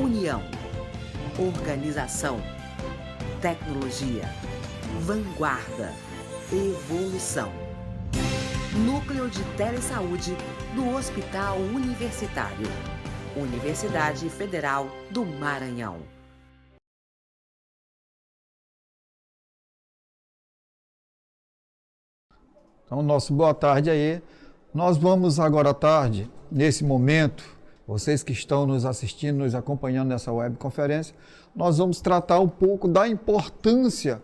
União, organização, tecnologia, vanguarda, evolução. Núcleo de Telesaúde do Hospital Universitário. Universidade Federal do Maranhão. Então, nosso boa tarde aí. Nós vamos agora à tarde, nesse momento, vocês que estão nos assistindo, nos acompanhando nessa webconferência, nós vamos tratar um pouco da importância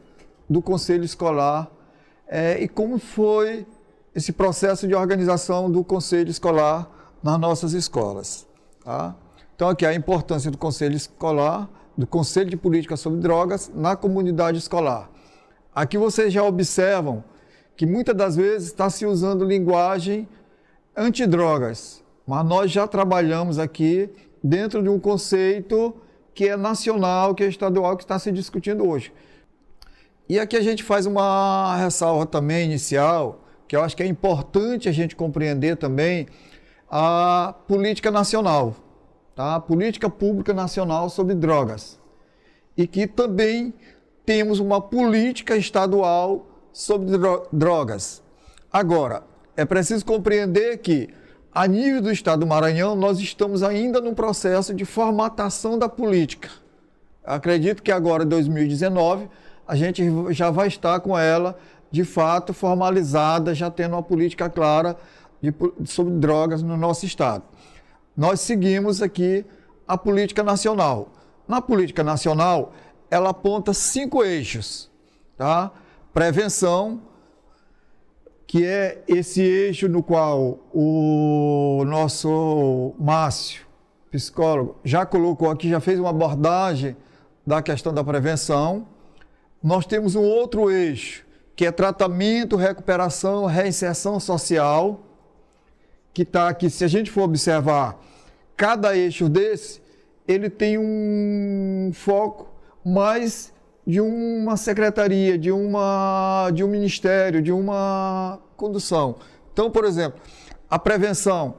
do Conselho Escolar e como foi esse processo de organização do Conselho Escolar nas nossas escolas. Tá? Então, aqui a importância do Conselho Escolar, do Conselho de Política sobre Drogas na comunidade escolar. Aqui vocês já observam que muitas das vezes está se usando linguagem antidrogas, mas nós já trabalhamos aqui dentro de um conceito que é nacional, que é estadual, que está se discutindo hoje. E aqui a gente faz uma ressalva também inicial, que eu acho que é importante a gente compreender também a política nacional, tá? A política pública nacional sobre drogas. E que também temos uma política estadual sobre drogas. Agora, é preciso compreender que, a nível do Estado do Maranhão, nós estamos ainda num processo de formatação da política. Acredito que agora, em 2019, a gente já vai estar com ela, de fato, formalizada, já tendo uma política clara sobre drogas no nosso Estado. Nós seguimos aqui a política nacional. Na política nacional, ela aponta 5 eixos, tá? Prevenção, que é esse eixo no qual o nosso Márcio, psicólogo, já colocou aqui, já fez uma abordagem da questão da prevenção. Nós temos um outro eixo, que é tratamento, recuperação, reinserção social, que está aqui, se a gente for observar, cada eixo desse, ele tem um foco mais de uma secretaria, de um ministério, de uma condução. Então, por exemplo, a prevenção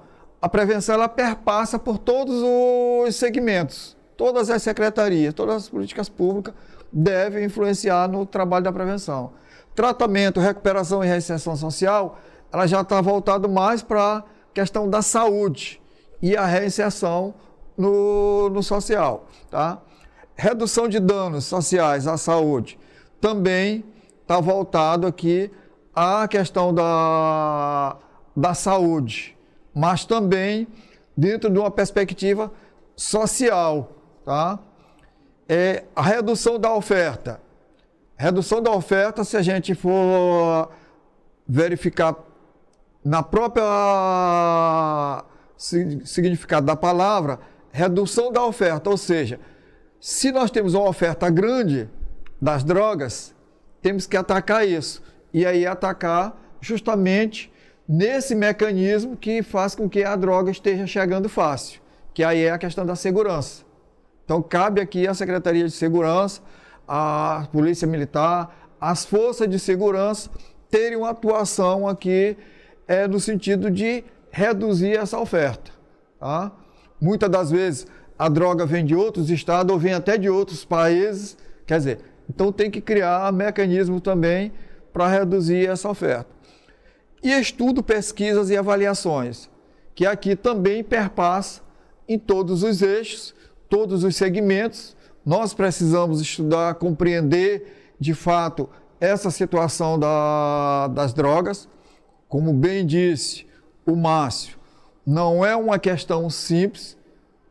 ela perpassa por todos os segmentos, todas as secretarias, todas as políticas públicas devem influenciar no trabalho da prevenção. Tratamento, recuperação e reinserção social, ela já está voltada mais para a questão da saúde e a reinserção no social, tá? Redução de danos sociais à saúde também está voltado aqui à questão da saúde, mas também dentro de uma perspectiva social, tá? A redução da oferta. Redução da oferta, se a gente for verificar na própria significado da palavra, redução da oferta, ou seja, se nós temos uma oferta grande das drogas, temos que atacar isso. E aí atacar justamente nesse mecanismo que faz com que a droga esteja chegando fácil, que aí é a questão da segurança. Então cabe aqui à Secretaria de Segurança, à Polícia Militar, às forças de segurança terem uma atuação aqui no sentido de reduzir essa oferta. Tá? Muitas das vezes a droga vem de outros estados ou vem até de outros países, quer dizer, então tem que criar mecanismo também para reduzir essa oferta. E estudo, pesquisas e avaliações, que aqui também perpassa em todos os eixos, todos os segmentos. Nós precisamos estudar, compreender de fato essa situação das drogas. Como bem disse o Márcio, não é uma questão simples.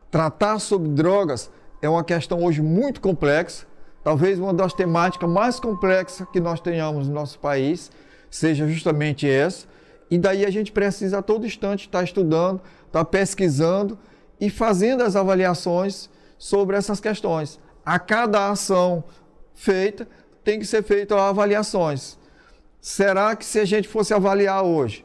Tratar sobre drogas é uma questão hoje muito complexa, talvez uma das temáticas mais complexas que nós tenhamos no nosso país, seja justamente essa, e daí a gente precisa a todo instante estar estudando, estar pesquisando e fazendo as avaliações sobre essas questões. A cada ação feita, tem que ser feita avaliações. Será que se a gente fosse avaliar hoje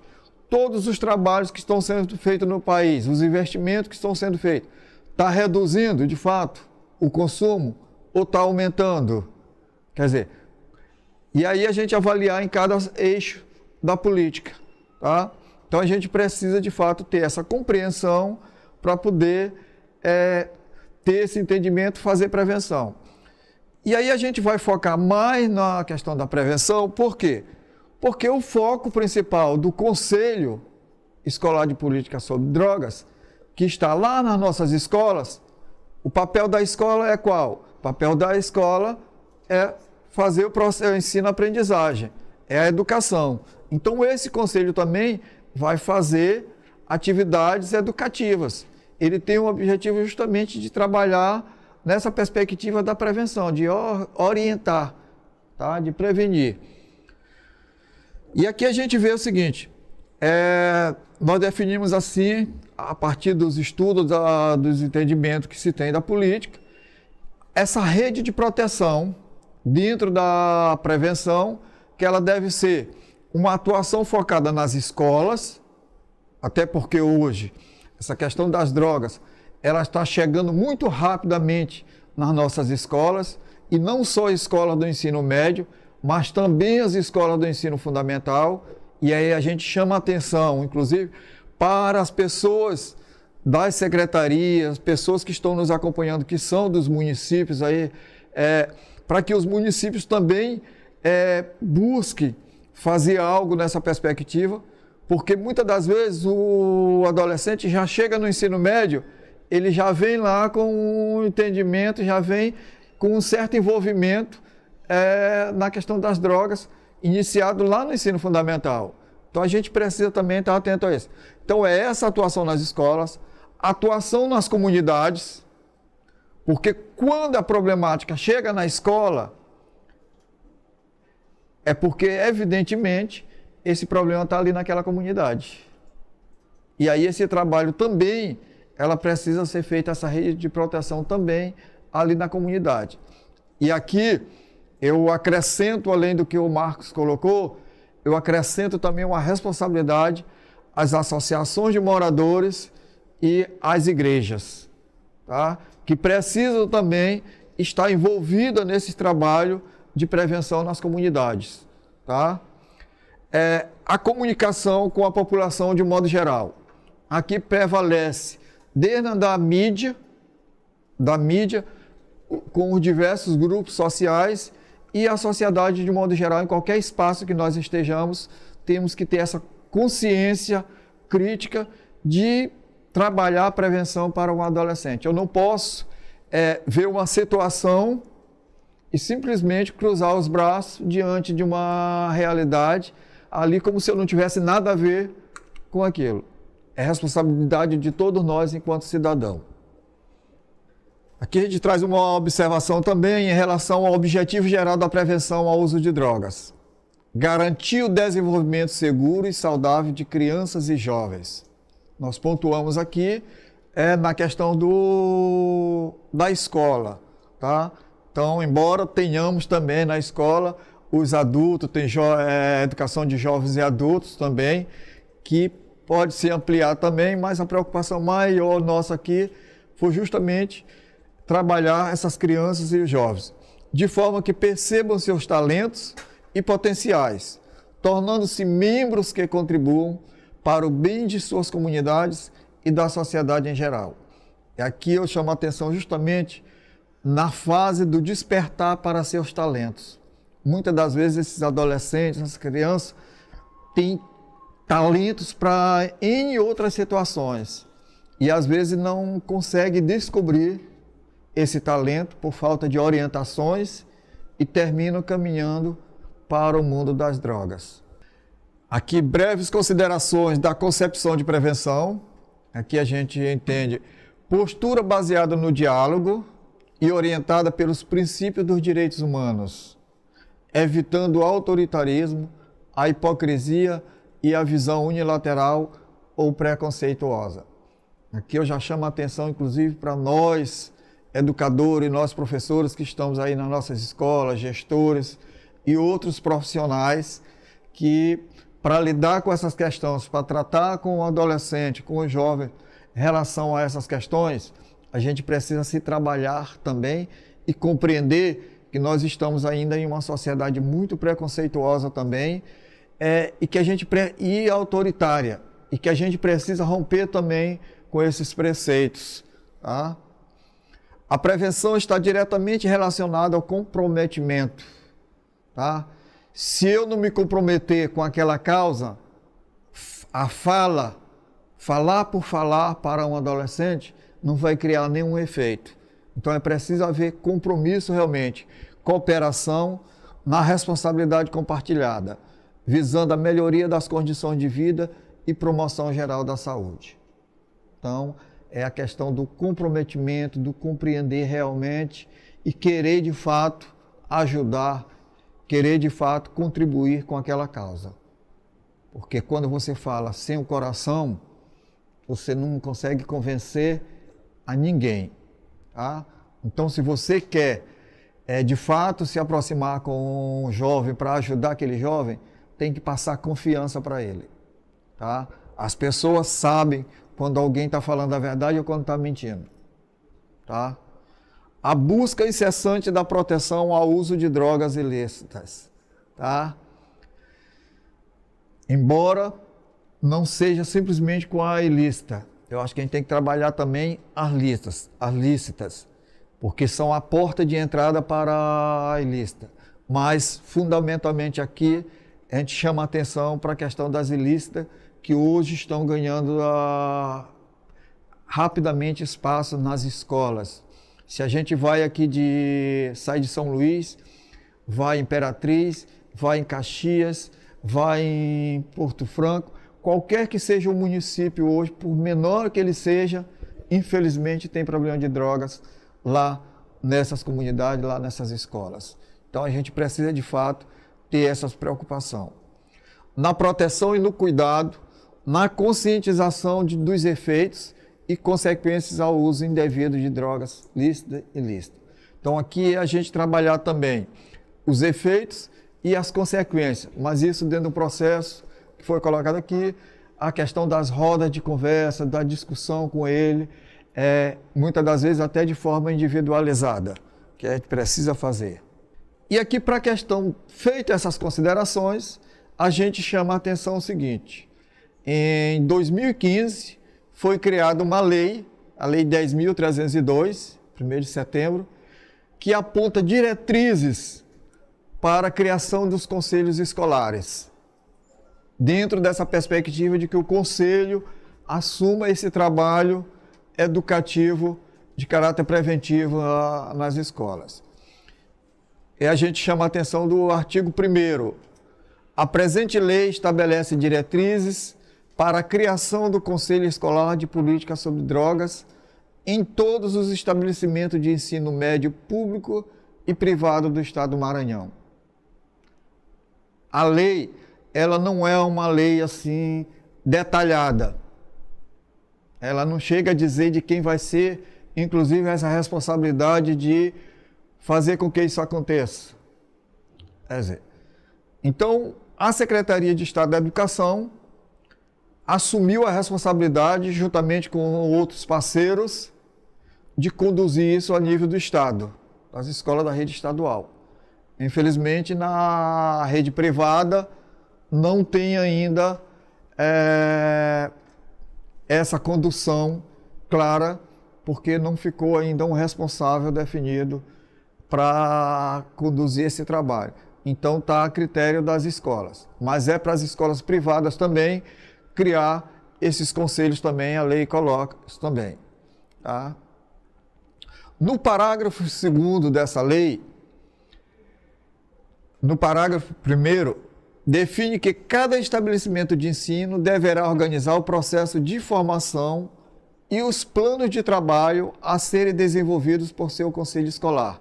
todos os trabalhos que estão sendo feitos no país, os investimentos que estão sendo feitos, está reduzindo, de fato, o consumo ou está aumentando? Quer dizer, e aí a gente avaliar em cada eixo da política, tá? Então a gente precisa, de fato, ter essa compreensão para poder ter esse entendimento, fazer prevenção. E aí a gente vai focar mais na questão da prevenção, por quê? Porque o foco principal do Conselho Escolar de Política sobre Drogas, que está lá nas nossas escolas, o papel da escola é qual? O papel da escola é fazer o ensino-aprendizagem, é a educação. Então esse conselho também vai fazer atividades educativas. Ele tem o objetivo justamente de trabalhar nessa perspectiva da prevenção, de orientar, tá? De prevenir. E aqui a gente vê o seguinte, nós definimos assim, a partir dos estudos, dos entendimentos que se tem da política, essa rede de proteção dentro da prevenção, que ela deve ser uma atuação focada nas escolas, até porque hoje essa questão das drogas, ela está chegando muito rapidamente nas nossas escolas, e não só a escola do ensino médio, mas também as escolas do ensino fundamental, e aí a gente chama a atenção, inclusive, para as pessoas das secretarias, pessoas que estão nos acompanhando, que são dos municípios, aí, para que os municípios também busquem fazer algo nessa perspectiva, porque muitas das vezes o adolescente já chega no ensino médio, ele já vem lá com um entendimento, já vem com um certo envolvimento na questão das drogas, iniciado lá no ensino fundamental. Então a gente precisa também estar atento a isso. Então é essa atuação nas escolas, atuação nas comunidades, porque quando a problemática chega na escola, é porque, evidentemente, esse problema está ali naquela comunidade. E aí esse trabalho também, ela precisa ser feita, essa rede de proteção também ali na comunidade. E aqui eu acrescento, além do que o Marcos colocou, eu acrescento também uma responsabilidade às associações de moradores e às igrejas, tá? Que precisam também estar envolvidas nesse trabalho de prevenção nas comunidades, tá? A comunicação com a população de modo geral. Aqui prevalece desde a mídia com os diversos grupos sociais e a sociedade de modo geral, em qualquer espaço que nós estejamos, temos que ter essa consciência crítica de trabalhar a prevenção para um adolescente. Eu não posso ver uma situação e simplesmente cruzar os braços diante de uma realidade ali como se eu não tivesse nada a ver com aquilo. É responsabilidade de todos nós enquanto cidadão. Aqui a gente traz uma observação também em relação ao objetivo geral da prevenção ao uso de drogas. Garantir o desenvolvimento seguro e saudável de crianças e jovens. Nós pontuamos aqui na questão da escola, tá? Então, embora tenhamos também na escola os adultos, tem educação de jovens e adultos também, que pode se ampliar também, mas a preocupação maior nossa aqui foi justamente trabalhar essas crianças e os jovens, de forma que percebam seus talentos e potenciais, tornando-se membros que contribuam para o bem de suas comunidades e da sociedade em geral. E aqui eu chamo a atenção justamente na fase do despertar para seus talentos. Muitas das vezes esses adolescentes, essas crianças, têm talentos para N outras situações e às vezes não conseguem descobrir esse talento por falta de orientações e terminam caminhando para o mundo das drogas. Aqui breves considerações da concepção de prevenção. Aqui a gente entende postura baseada no diálogo e orientada pelos princípios dos direitos humanos, evitando o autoritarismo, a hipocrisia e a visão unilateral ou preconceituosa. Aqui eu já chamo a atenção, inclusive, para nós, educadores, nós professores que estamos aí nas nossas escolas, gestores e outros profissionais que, para lidar com essas questões, para tratar com o adolescente, com o jovem, em relação a essas questões, a gente precisa se trabalhar também e compreender que nós estamos ainda em uma sociedade muito preconceituosa também, e autoritária, e que a gente precisa romper também com esses preceitos, tá? A prevenção está diretamente relacionada ao comprometimento, tá? Se eu não me comprometer com aquela causa, a falar por falar para um adolescente não vai criar nenhum efeito. Então é preciso haver compromisso realmente, cooperação na responsabilidade compartilhada, visando a melhoria das condições de vida e promoção geral da saúde. Então, é a questão do comprometimento, do compreender realmente e querer de fato ajudar, querer de fato contribuir com aquela causa. Porque quando você fala sem o coração, você não consegue convencer a ninguém, tá? Então, se você quer de fato se aproximar com um jovem para ajudar aquele jovem, tem que passar confiança para ele, tá? As pessoas sabem quando alguém está falando a verdade ou quando está mentindo, tá? A busca incessante da proteção ao uso de drogas ilícitas, tá? Embora não seja simplesmente com a ilícita, eu acho que a gente tem que trabalhar também as lícitas, porque são a porta de entrada para a ilícita. Mas, fundamentalmente aqui, a gente chama a atenção para a questão das ilícitas, que hoje estão ganhando rapidamente espaço nas escolas. Se a gente vai aqui sai de São Luís, vai em Imperatriz, vai em Caxias, vai em Porto Franco, qualquer que seja o município hoje, por menor que ele seja, infelizmente tem problema de drogas lá nessas comunidades, lá nessas escolas. Então a gente precisa de fato ter essa preocupação. Na proteção e no cuidado, na conscientização dos efeitos e consequências ao uso indevido de drogas lícitas e ilícitas. Então aqui a gente trabalhar também os efeitos e as consequências, mas isso dentro do processo que foi colocado aqui, a questão das rodas de conversa, da discussão com ele, muitas das vezes até de forma individualizada, que a gente precisa fazer. E aqui para a questão, feita essas considerações, a gente chama a atenção o seguinte: em 2015 foi criada uma lei, a Lei 10.302, 1º de setembro, que aponta diretrizes para a criação dos conselhos escolares, dentro dessa perspectiva de que o conselho assuma esse trabalho educativo de caráter preventivo nas escolas. E a gente chama a atenção do artigo 1º. A presente lei estabelece diretrizes para a criação do Conselho Escolar de Política sobre Drogas em todos os estabelecimentos de ensino médio público e privado do Estado do Maranhão. A lei, ela não é uma lei assim detalhada. Ela não chega a dizer de quem vai ser, inclusive, essa responsabilidade de fazer com que isso aconteça. Quer dizer, então, a Secretaria de Estado da Educação assumiu a responsabilidade, juntamente com outros parceiros, de conduzir isso a nível do Estado, das escolas da rede estadual. Infelizmente, na rede privada, não tem ainda essa condução clara, porque não ficou ainda um responsável definido para conduzir esse trabalho. Então está a critério das escolas, mas é para as escolas privadas também criar esses conselhos também, a lei coloca isso também. Tá? No parágrafo 2º dessa lei, no parágrafo 1º, define que cada estabelecimento de ensino deverá organizar o processo de formação e os planos de trabalho a serem desenvolvidos por seu conselho escolar,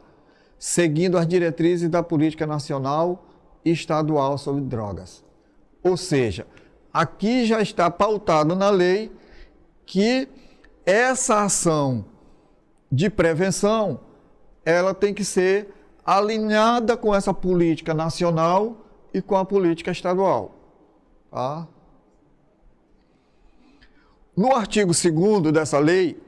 seguindo as diretrizes da política nacional e estadual sobre drogas. Ou seja, aqui já está pautado na lei que essa ação de prevenção, ela tem que ser alinhada com essa política nacional e com a política estadual. Tá? No artigo 2º dessa lei,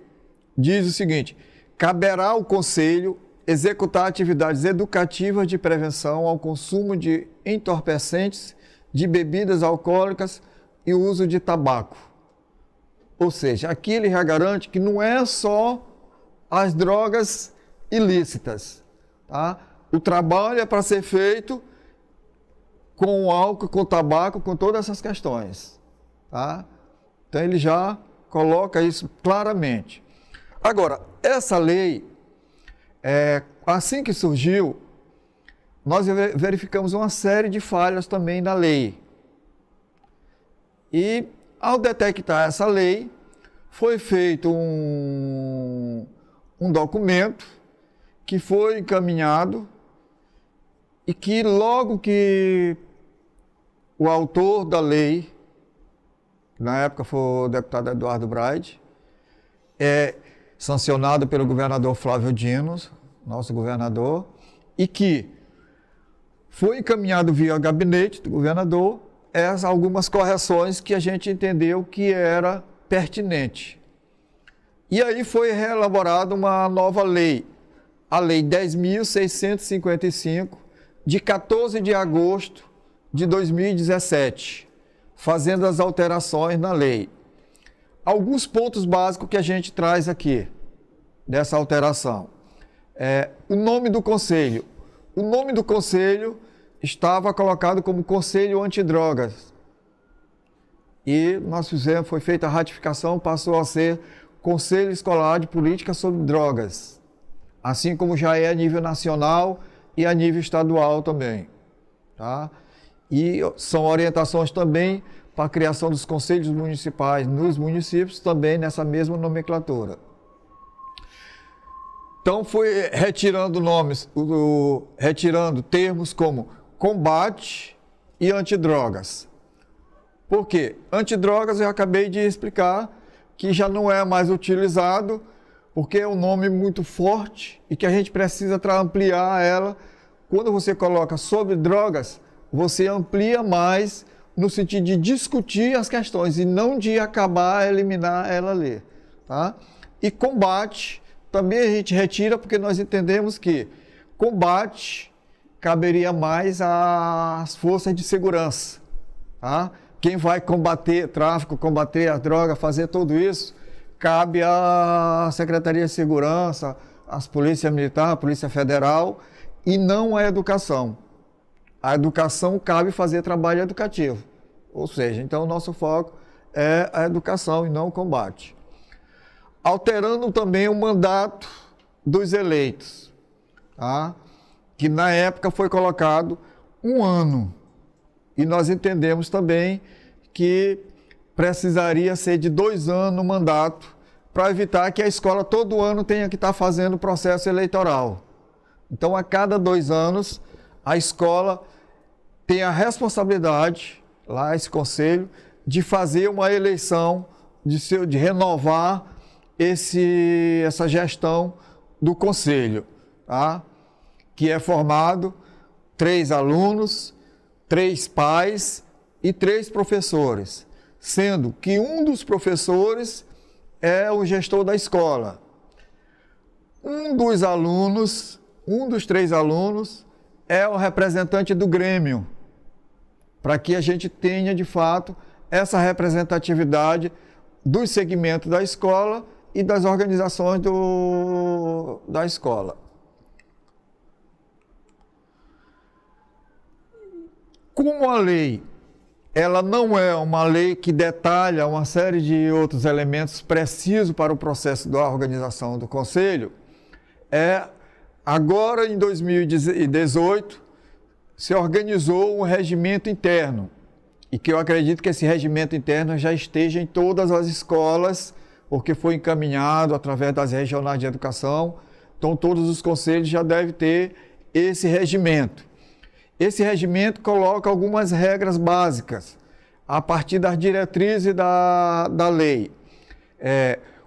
diz o seguinte: caberá ao Conselho executar atividades educativas de prevenção ao consumo de entorpecentes, de bebidas alcoólicas e uso de tabaco. Ou seja, aqui ele já garante que não é só as drogas ilícitas. Tá? O trabalho é para ser feito com o álcool, com o tabaco, com todas essas questões. Tá? Então ele já coloca isso claramente. Agora, essa lei, assim que surgiu, nós verificamos uma série de falhas também na lei. E, ao detectar essa lei, foi feito um documento que foi encaminhado e que logo que o autor da lei, na época foi o deputado Eduardo Braide, sancionado pelo governador Flávio Dino, nosso governador, e que foi encaminhado via gabinete do governador algumas correções que a gente entendeu que era pertinente. E aí foi reelaborada uma nova lei, a Lei 10.655, de 14 de agosto de 2017, fazendo as alterações na lei. Alguns pontos básicos que a gente traz aqui, dessa alteração. O nome do conselho. O nome do conselho estava colocado como Conselho Antidrogas. E foi feita a ratificação, passou a ser Conselho Escolar de Política sobre Drogas, assim como já é a nível nacional e a nível estadual também. Tá? E são orientações também para a criação dos conselhos municipais nos municípios, também nessa mesma nomenclatura. Então foi retirando nomes, retirando termos como combate e antidrogas. Por quê? Antidrogas eu acabei de explicar que já não é mais utilizado, porque é um nome muito forte e que a gente precisa ampliar ela. Quando você coloca sobre drogas, você amplia mais no sentido de discutir as questões e não de acabar, eliminar ela ali. Tá? E combate, também a gente retira porque nós entendemos que combate caberia mais às forças de segurança. Tá? Quem vai combater tráfico, combater a droga, fazer tudo isso, cabe à Secretaria de Segurança, às Polícia Militar, à Polícia Federal, e não à educação. A educação cabe fazer trabalho educativo. Ou seja, então o nosso foco é a educação e não o combate. Alterando também o mandato dos eleitos, tá? Que na época foi colocado 1 ano. E nós entendemos também que precisaria ser de 2 anos o mandato para evitar que a escola todo ano tenha que estar fazendo processo eleitoral. Então, a cada 2 anos, a escola tem a responsabilidade, lá esse conselho, de fazer uma eleição, de renovar essa gestão do conselho, tá? Que é formado 3 alunos, 3 pais e 3 professores, sendo que um dos professores é o gestor da escola. Um dos 3 alunos é o representante do grêmio, para que a gente tenha, de fato, essa representatividade dos segmentos da escola e das organizações da escola. Como a lei, ela não é uma lei que detalha uma série de outros elementos precisos para o processo da organização do Conselho, agora em 2018 se organizou um regimento interno, e que eu acredito que esse regimento interno já esteja em todas as escolas, porque foi encaminhado através das regionais de educação, então todos os conselhos já devem ter esse regimento. Esse regimento coloca algumas regras básicas, a partir das diretrizes da lei.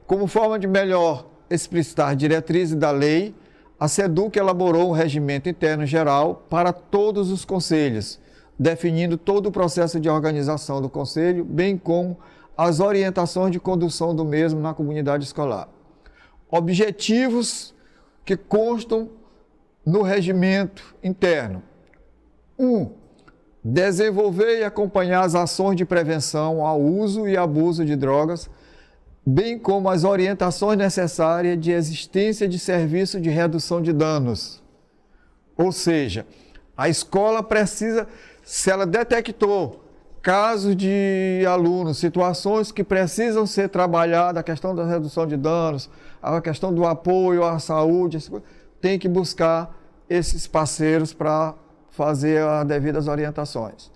Como forma de melhor explicitar as diretrizes da lei, a SEDUC elaborou um regimento interno geral para todos os conselhos, definindo todo o processo de organização do conselho, bem como as orientações de condução do mesmo na comunidade escolar. Objetivos que constam no regimento interno. 1. Desenvolver e acompanhar as ações de prevenção ao uso e abuso de drogas bem como as orientações necessárias de existência de serviço de redução de danos. Ou seja, a escola precisa, se ela detectou casos de alunos, situações que precisam ser trabalhadas, a questão da redução de danos, a questão do apoio à saúde, tem que buscar esses parceiros para fazer as devidas orientações.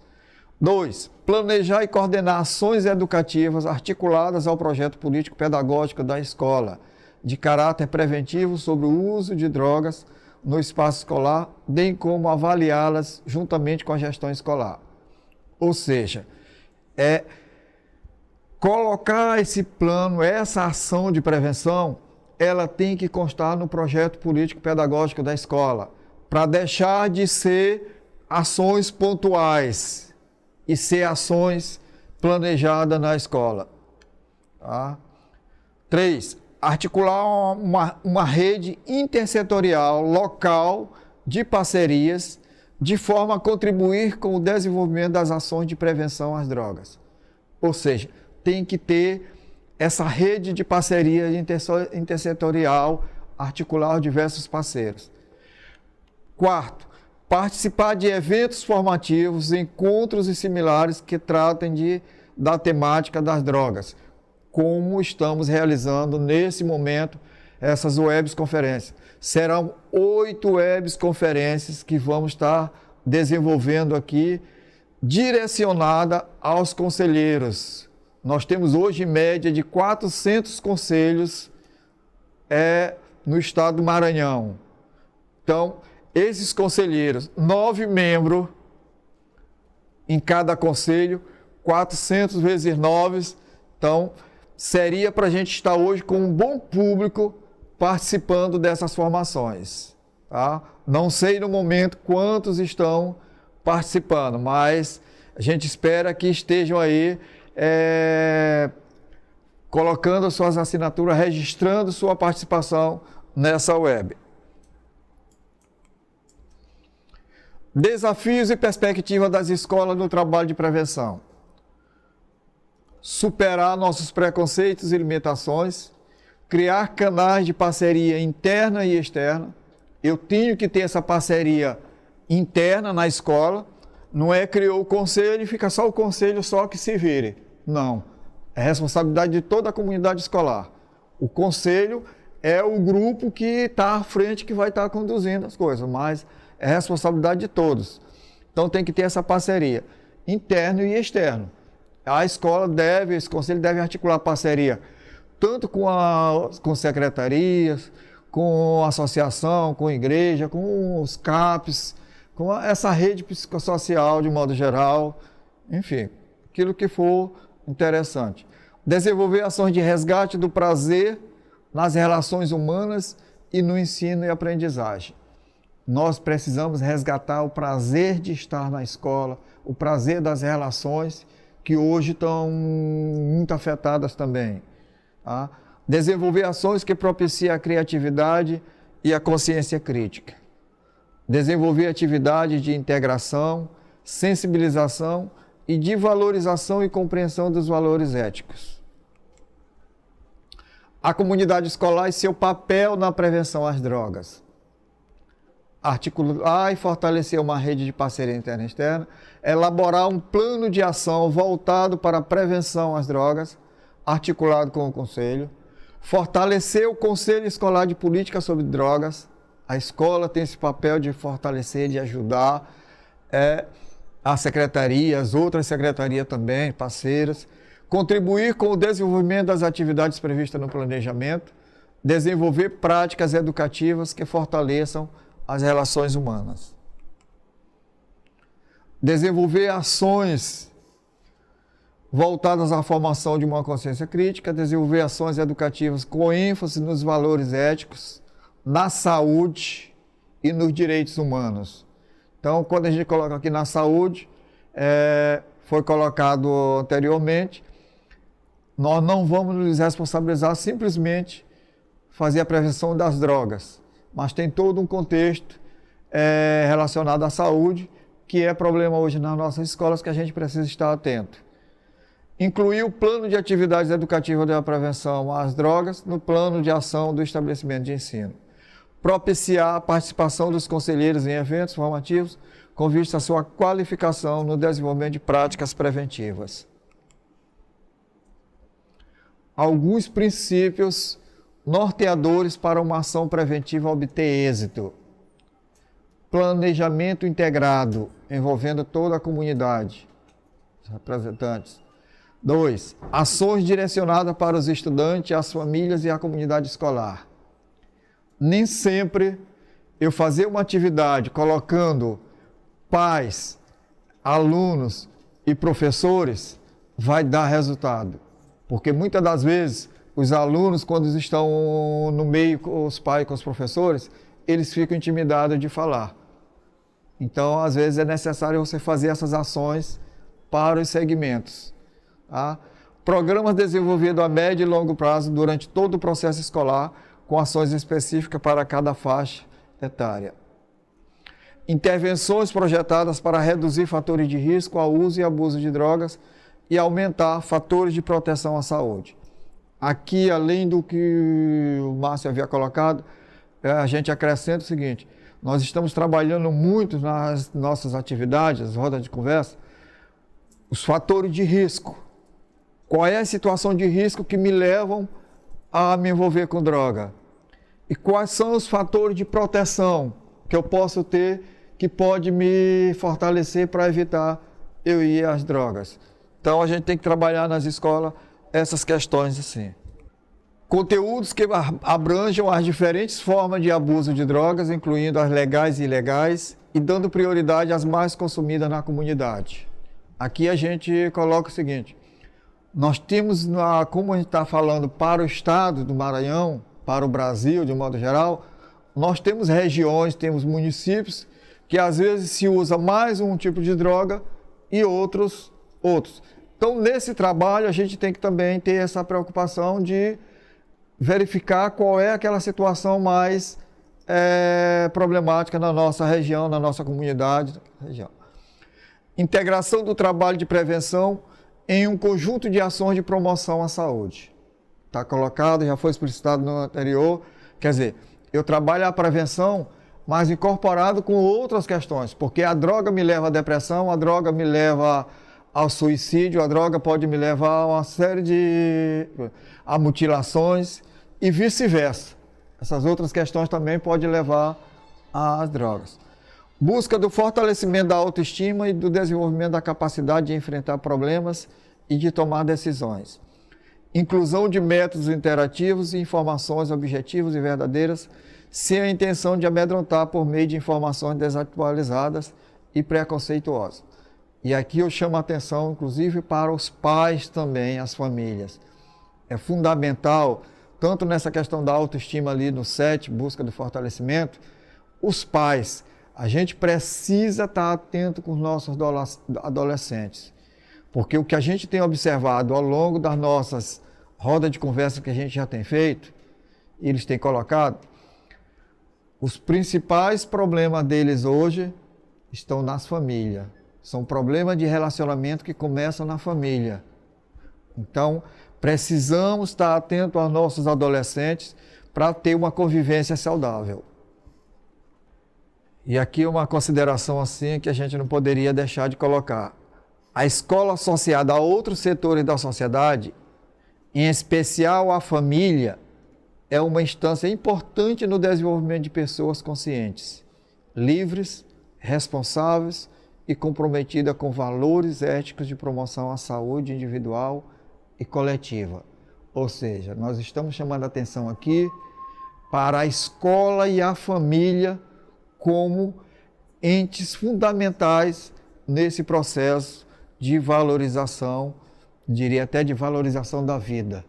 2. Planejar e coordenar ações educativas articuladas ao projeto político-pedagógico da escola, de caráter preventivo sobre o uso de drogas no espaço escolar, bem como avaliá-las juntamente com a gestão escolar. Ou seja, colocar esse plano, essa ação de prevenção, ela tem que constar no projeto político-pedagógico da escola, para deixar de ser ações pontuais e ser ações planejadas na escola. Tá? 3. Articular uma rede intersetorial local de parcerias de forma a contribuir com o desenvolvimento das ações de prevenção às drogas. Ou seja, tem que ter essa rede de parceria intersetorial, articular diversos parceiros. 4. Participar de eventos formativos, encontros e similares que tratem da temática das drogas, como estamos realizando nesse momento essas webs conferências. Serão 8 webs conferências que vamos estar desenvolvendo aqui, direcionada aos conselheiros. Nós temos hoje em média de 400 conselhos no estado do Maranhão. Então, esses conselheiros, 9 membros em cada conselho, 400 vezes 9, então seria para a gente estar hoje com um bom público participando dessas formações. Tá? Não sei no momento quantos estão participando, mas a gente espera que estejam aí colocando suas assinaturas, registrando sua participação nessa web. Desafios e perspectivas das escolas no trabalho de prevenção. Superar nossos preconceitos e limitações, criar canais de parceria interna e externa. Eu tenho que ter essa parceria interna na escola, não criou o conselho e fica só o conselho só que se vire. Não, é responsabilidade de toda a comunidade escolar. O conselho é o grupo que está à frente, que vai estar conduzindo as coisas, mas é responsabilidade de todos. Então tem que ter essa parceria, interno e externo. A escola esse conselho deve articular parceria, tanto com secretarias, com associação, com igreja, com os CAPs, com essa rede psicossocial de modo geral, enfim, aquilo que for interessante. Desenvolver ações de resgate do prazer nas relações humanas e no ensino e aprendizagem. Nós precisamos resgatar o prazer de estar na escola, o prazer das relações, que hoje estão muito afetadas também. Tá? Desenvolver ações que propiciem a criatividade e a consciência crítica. Desenvolver atividades de integração, sensibilização e de valorização e compreensão dos valores éticos. A comunidade escolar e seu papel na prevenção às drogas. Articular e fortalecer uma rede de parceria interna e externa, elaborar um plano de ação voltado para a prevenção às drogas, articulado com o Conselho, fortalecer o Conselho Escolar de Política sobre Drogas. A escola tem esse papel de fortalecer, de ajudar a secretaria, as outras secretarias também, parceiras, contribuir com o desenvolvimento das atividades previstas no planejamento, desenvolver práticas educativas que fortaleçam as relações humanas. Desenvolver ações voltadas à formação de uma consciência crítica, desenvolver ações educativas com ênfase nos valores éticos, na saúde e nos direitos humanos. Então, quando a gente coloca aqui na saúde, foi colocado anteriormente, nós não vamos nos responsabilizar simplesmente fazer a prevenção das drogas, mas tem todo um contexto relacionado à saúde, que é problema hoje nas nossas escolas, que a gente precisa estar atento. Incluir o plano de atividades educativas da prevenção às drogas no plano de ação do estabelecimento de ensino. Propiciar a participação dos conselheiros em eventos formativos com vista à sua qualificação no desenvolvimento de práticas preventivas. Alguns princípios norteadores para uma ação preventiva obter êxito. Planejamento integrado, envolvendo toda a comunidade, os representantes. 2. Ações direcionadas para os estudantes, as famílias e a comunidade escolar. Nem sempre eu fazer uma atividade colocando pais, alunos e professores vai dar resultado. Porque muitas das vezes os alunos, quando estão no meio com os pais, com os professores, eles ficam intimidados de falar. Então, às vezes é necessário você fazer essas ações para os segmentos. Tá? Programas desenvolvidos a médio e longo prazo durante todo o processo escolar, com ações específicas para cada faixa etária. Intervenções projetadas para reduzir fatores de risco ao uso e abuso de drogas e aumentar fatores de proteção à saúde. Aqui, além do que o Márcio havia colocado, a gente acrescenta o seguinte: nós estamos trabalhando muito nas nossas atividades, rodas de conversa, os fatores de risco. Qual é a situação de risco que me levam a me envolver com droga? E quais são os fatores de proteção que eu posso ter que pode me fortalecer para evitar eu ir às drogas? Então a gente tem que trabalhar nas escolas essas questões assim. Conteúdos que abranjam as diferentes formas de abuso de drogas, incluindo as legais e ilegais, e dando prioridade às mais consumidas na comunidade. Aqui a gente coloca o seguinte: nós temos, como a gente está falando para o estado do Maranhão, para o Brasil de modo geral, nós temos regiões, temos municípios que às vezes se usa mais um tipo de droga e outros. Então, nesse trabalho, a gente tem que também ter essa preocupação de verificar qual é aquela situação mais problemática na nossa região, na nossa comunidade. Integração do trabalho de prevenção em um conjunto de ações de promoção à saúde. Está colocado, já foi explicitado no anterior. Quer dizer, eu trabalho a prevenção, mas incorporado com outras questões, porque a droga me leva à depressão, a droga me leva ao suicídio, a droga pode me levar a uma série de mutilações e vice-versa. Essas outras questões também podem levar às drogas. Busca do fortalecimento da autoestima e do desenvolvimento da capacidade de enfrentar problemas e de tomar decisões. Inclusão de métodos interativos e informações objetivas e verdadeiras, sem a intenção de amedrontar por meio de informações desatualizadas e preconceituosas. E aqui eu chamo a atenção, inclusive, para os pais também, as famílias. É fundamental, tanto nessa questão da autoestima ali no 7, busca do fortalecimento, os pais, a gente precisa estar atento com os nossos adolescentes. Porque o que a gente tem observado ao longo das nossas rodas de conversa que a gente já tem feito, e eles têm colocado, os principais problemas deles hoje estão nas famílias. São problemas de relacionamento que começam na família. Então, precisamos estar atentos aos nossos adolescentes para ter uma convivência saudável. E aqui uma consideração assim que a gente não poderia deixar de colocar. A escola associada a outros setores da sociedade, em especial a família, é uma instância importante no desenvolvimento de pessoas conscientes, livres, responsáveis e comprometidas com valores éticos de promoção à saúde individual e coletiva. Ou seja, nós estamos chamando a atenção aqui para a escola e a família como entes fundamentais nesse processo de valorização, diria até de valorização da vida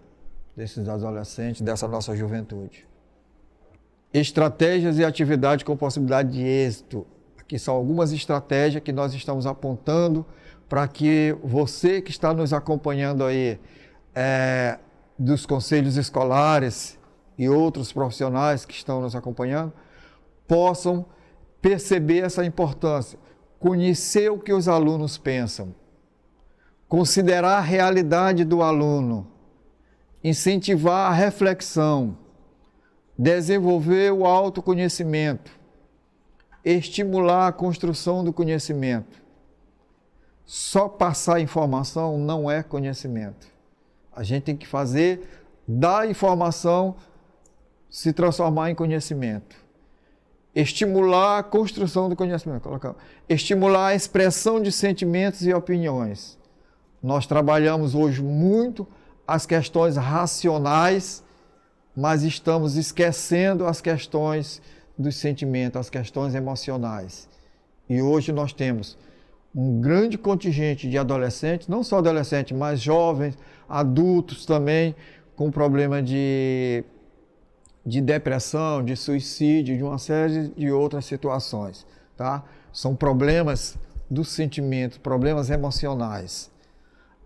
desses adolescentes, dessa nossa juventude. Estratégias e atividades com possibilidade de êxito. Aqui são algumas estratégias que nós estamos apontando para que você que está nos acompanhando aí, dos conselhos escolares e outros profissionais que estão nos acompanhando, possam perceber essa importância, conhecer o que os alunos pensam, considerar a realidade do aluno, incentivar a reflexão, desenvolver o autoconhecimento, estimular a construção do conhecimento. Só passar informação não é conhecimento. A gente tem que fazer da informação se transformar em conhecimento. Estimular a construção do conhecimento. Estimular a expressão de sentimentos e opiniões. Nós trabalhamos hoje muito as questões racionais, mas estamos esquecendo as questões dos sentimentos, as questões emocionais. E hoje nós temos um grande contingente de adolescentes, não só adolescentes, mas jovens, adultos também, com problema de depressão, de suicídio, de uma série de outras situações, tá? São problemas do sentimento, problemas emocionais.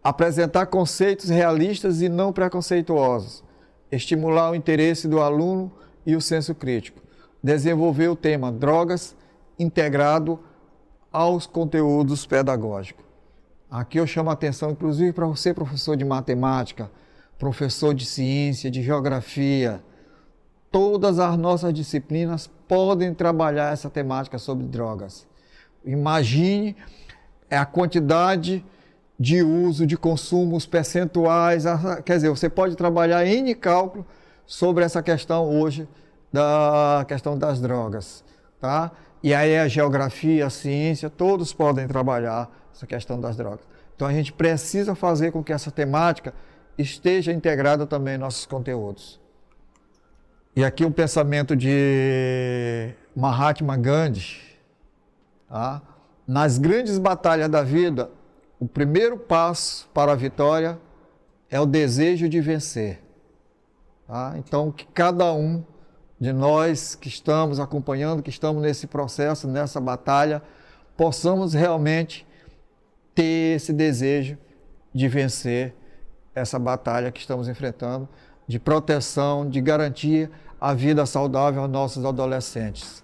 Apresentar conceitos realistas e não preconceituosos. Estimular o interesse do aluno e o senso crítico. Desenvolver o tema drogas integrado aos conteúdos pedagógicos. Aqui eu chamo a atenção, inclusive, para você, professor de matemática, professor de ciência, de geografia. Todas as nossas disciplinas podem trabalhar essa temática sobre drogas. Imagine a quantidade de uso, de consumo, os percentuais, quer dizer, você pode trabalhar N cálculo sobre essa questão hoje, da questão das drogas, tá? E aí a geografia, a ciência, todos podem trabalhar essa questão das drogas. Então a gente precisa fazer com que essa temática esteja integrada também em nossos conteúdos. E aqui um pensamento de Mahatma Gandhi, tá? Nas grandes batalhas da vida, o primeiro passo para a vitória é o desejo de vencer. Tá? Então, que cada um de nós que estamos acompanhando, que estamos nesse processo, nessa batalha, possamos realmente ter esse desejo de vencer essa batalha que estamos enfrentando, de proteção, de garantir a vida saudável aos nossos adolescentes.